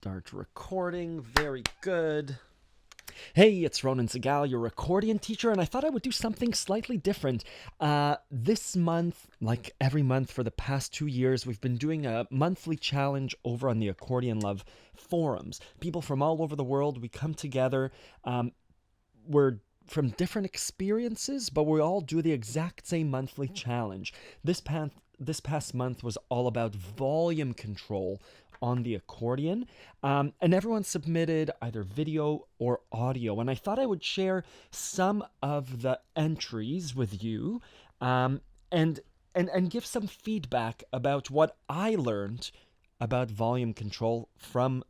Start recording. Very good. Hey, it's Ronan Segal, your accordion teacher, and I thought I would do something slightly different. This month, like every month for the past 2 years, we've been doing a monthly challenge over on the Accordion Love forums. People from all over the world, we come together. We're from different experiences, but we all do the exact same monthly challenge. This past month was all about volume control on the accordion, and everyone submitted either video or audio. And I thought I would share some of the entries with you, and give some feedback about what I learned about volume control from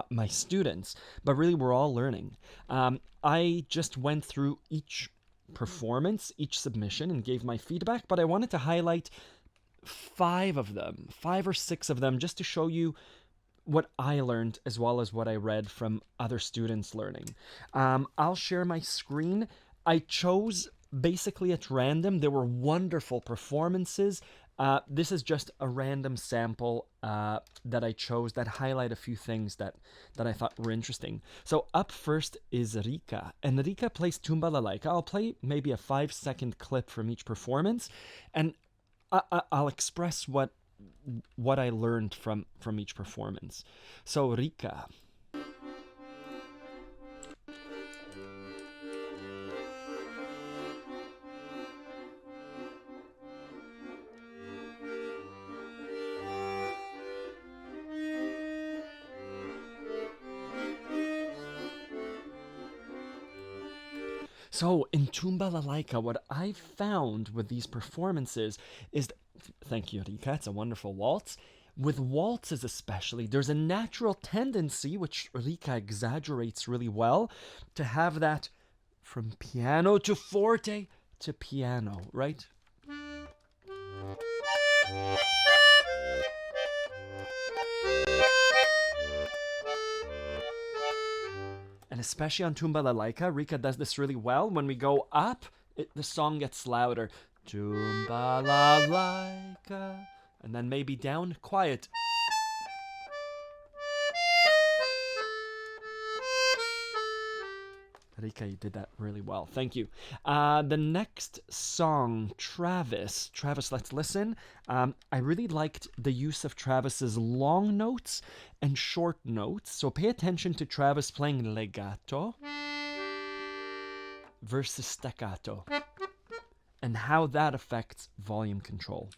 my students, but really we're all learning. I just went through each performance, each submission, and gave my feedback, but I wanted to highlight five or six of them, just to show you what I learned as well as what I read from other students learning. I'll share my screen. I chose basically at random. There were wonderful performances. This is just a random sample that I chose that highlight a few things that I thought were interesting. So up first is Rika, and Rika plays Tumba Lalaika. I'll play maybe a 5-second clip from each performance, and I'll express what I learned from each performance. So Rika. So in Tumba Lalaika, what I found with these performances is, thank you, Rika, it's a wonderful waltz. With waltzes especially, there's a natural tendency, which Rika exaggerates really well, to have that from piano to forte to piano, right? And especially on Tumba Lalaika, Rika does this really well. When we go up, the song gets louder. Tumba Lalaika. And then maybe down, quiet. Rika, you did that really well. Thank you. The next song, Travis. Travis, let's listen. I really liked the use of Travis's long notes and short notes. So pay attention to Travis playing legato versus staccato and how that affects volume control.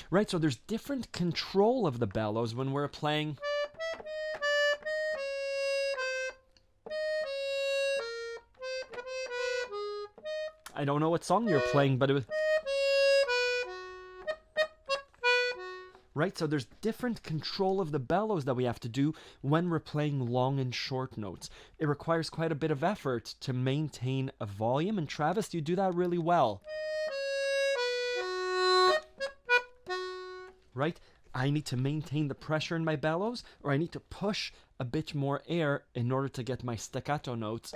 Right, so there's different control of the bellows when we're playing. I don't know what song you're playing, but it was. Right, so there's different control of the bellows that we have to do when we're playing long and short notes. It requires quite a bit of effort to maintain a volume, and Travis, you do that really well. Right? I need to maintain the pressure in my bellows, or I need to push a bit more air in order to get my staccato notes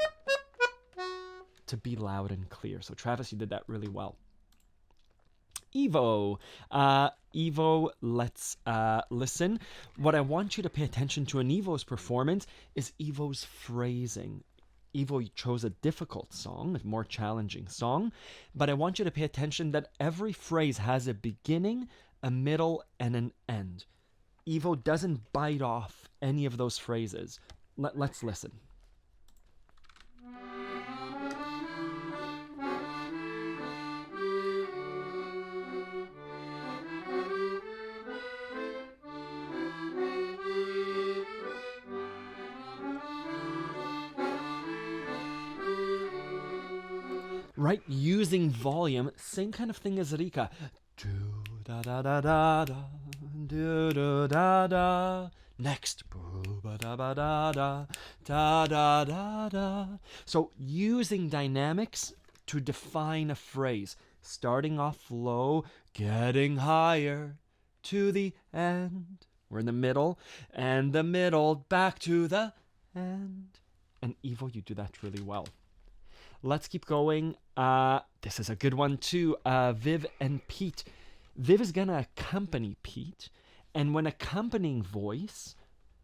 to be loud and clear. So Travis, you did that really well. Evo. Evo, let's listen. What I want you to pay attention to in Evo's performance is Evo's phrasing. Evo chose a difficult song, a more challenging song, but I want you to pay attention that every phrase has a beginning, a middle, and an end. Evo doesn't bite off any of those phrases. Let's listen. Right, using volume, same kind of thing as Rika. Do da da da da da, do do da da. Next, boo ba da ba da da, da da da da. So using dynamics to define a phrase, starting off low, getting higher, to the end. We're in the middle, and the middle, back to the end. And Evo, you do that really well. Let's keep going. This is a good one too. Viv and Pete. Viv is gonna accompany Pete, and when accompanying voice,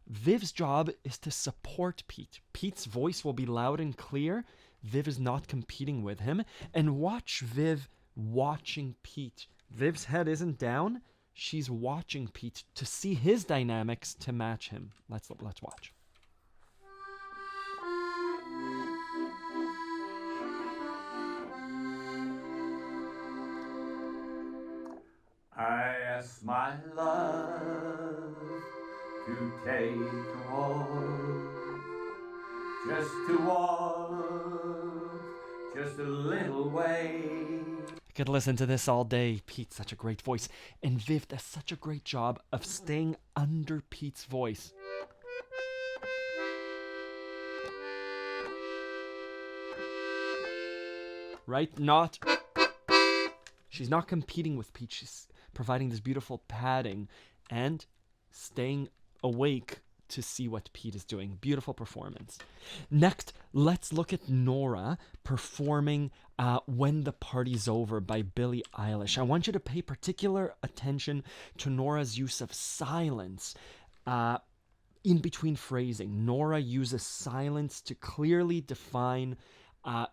Viv's job is to support Pete. Pete's voice will be loud and clear. Viv is not competing with him. And watch Viv watching Pete. Viv's head isn't down. She's watching Pete to see his dynamics to match him. Let's watch. I ask my love to take a walk, just a little way. I could listen to this all day. Pete's such a great voice, and Viv does such a great job of staying under Pete's voice. Right? She's not competing with Pete. She's providing this beautiful padding and staying awake to see what Pete is doing. Beautiful performance. Next, let's look at Nora performing When the Party's Over by Billie Eilish. I want you to pay particular attention to Nora's use of silence in between phrasing. Nora uses silence to clearly define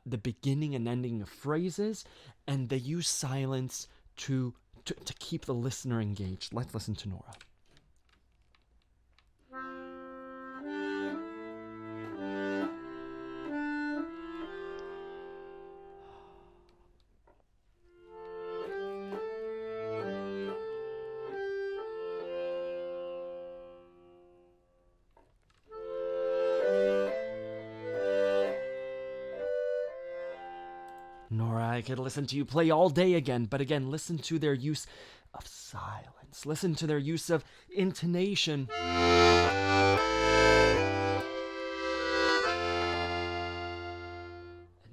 the beginning and ending of phrases, and they use silence to keep the listener engaged. Let's listen to Nora. Nora, I could listen to you play all day again, but again, listen to their use of silence. Listen to their use of intonation. And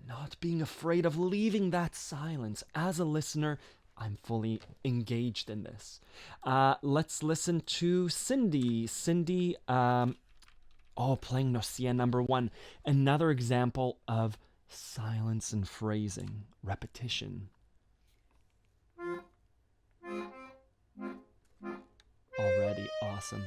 not being afraid of leaving that silence. As a listener, I'm fully engaged in this. Let's listen to Cindy. Cindy, playing Nocia number 1. Another example of silence and phrasing, repetition. Already awesome.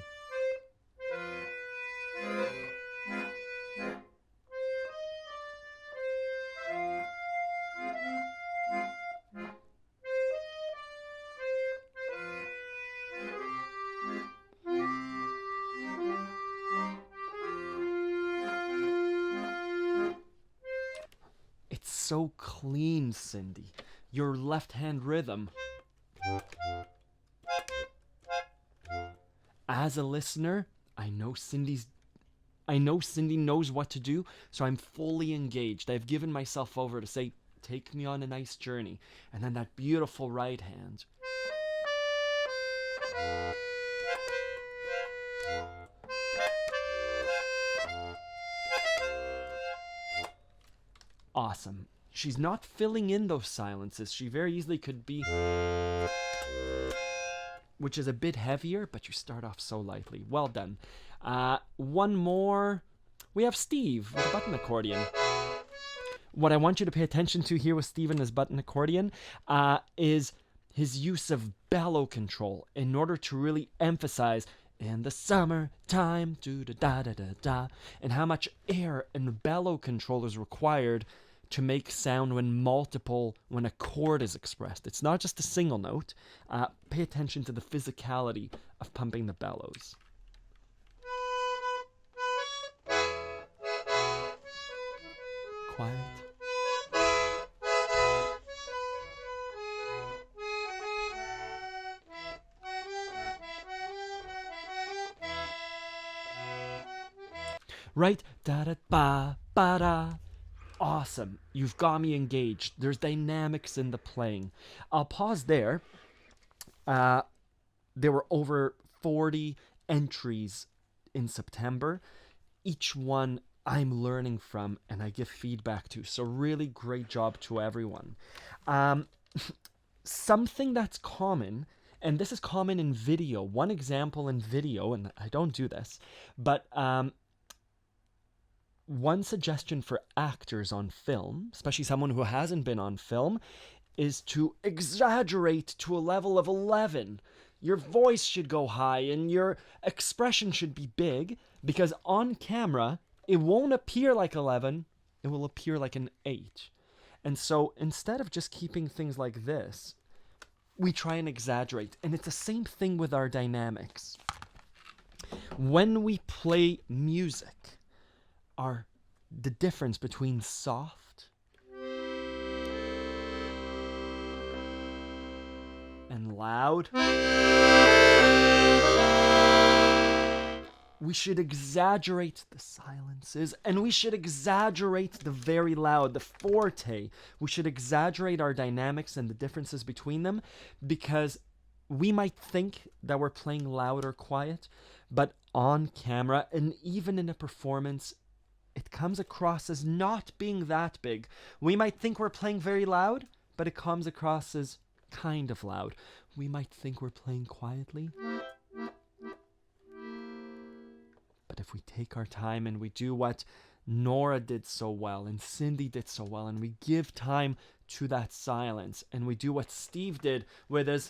So clean, Cindy. Your left hand rhythm. As a listener, I know Cindy knows what to do, so I'm fully engaged. I've given myself over to say, take me on a nice journey. And then that beautiful right hand. Awesome. She's not filling in those silences. She very easily could be, which is a bit heavier, but you start off so lightly. Well done. One more. We have Steve with a button accordion. What I want you to pay attention to here with Steve and his button accordion is his use of bellow control in order to really emphasize in the summertime, do-da-da-da-da-da, and how much air and bellow control is required to make sound when a chord is expressed. It's not just a single note. Pay attention to the physicality of pumping the bellows. Quiet. Right? Da-da-ba-ba-da. Awesome. You've got me engaged. There's dynamics in the playing. I'll pause there. There were over 40 entries in September. Each one I'm learning from and I give feedback to. So really great job to everyone. Something that's common, And this is common in video. One example in video, and I don't do this, but one suggestion for actors on film, especially someone who hasn't been on film, is to exaggerate to a level of 11. Your voice should go high and your expression should be big, because on camera, it won't appear like 11, it will appear like an 8. And so instead of just keeping things like this, we try and exaggerate. And it's the same thing with our dynamics. When we play music, the difference between soft and loud, we should exaggerate the silences, and we should exaggerate the very loud, the forte. We should exaggerate our dynamics and the differences between them, because we might think that we're playing loud or quiet, but on camera and even in a performance, it comes across as not being that big. We might think we're playing very loud, but it comes across as kind of loud. We might think we're playing quietly, but if we take our time and we do what Nora did so well and Cindy did so well, and we give time to that silence, and we do what Steve did with his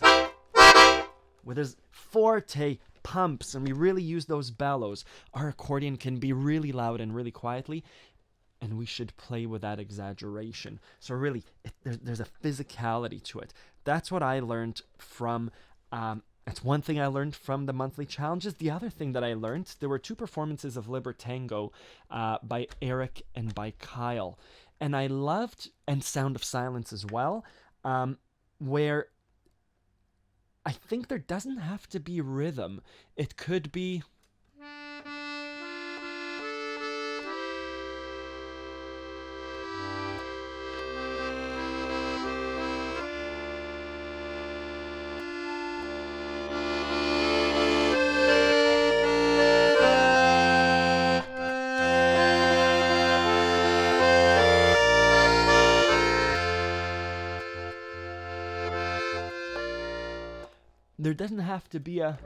forte pumps, and we really use those bellows, our accordion can be really loud and really quietly, and we should play with that exaggeration. So really, there's a physicality to it. That's what I learned from, that's one thing I learned from the monthly challenges. The other thing that I learned, there were 2 performances of Libertango by Eric and by Kyle. And I loved, and Sound of Silence as well, where I think there doesn't have to be rhythm. It could be... There doesn't have to be a...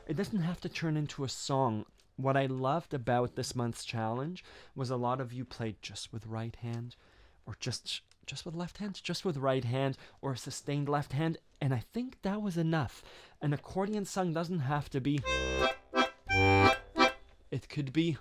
It doesn't have to turn into a song. What I loved about this month's challenge was a lot of you played just with right hand, or just with left hand, just with right hand, or a sustained left hand, and I think that was enough. An accordion song doesn't have to be... It could be...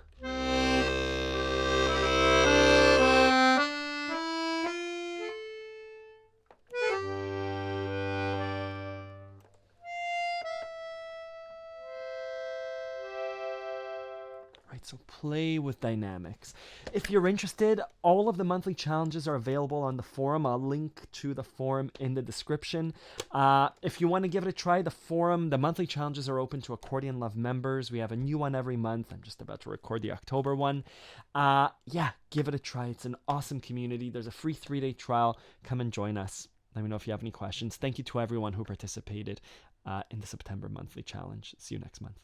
So play with dynamics. If you're interested, all of the monthly challenges are available on the forum. I'll link to the forum in the description. If you want to give it a try, the monthly challenges are open to Accordion Love members. We have a new one every month. I'm just about to record the October one. Yeah, give it a try. It's an awesome community. There's a free 3-day trial. Come and join us. Let me know if you have any questions. Thank you to everyone who participated in the September monthly challenge. See you next month.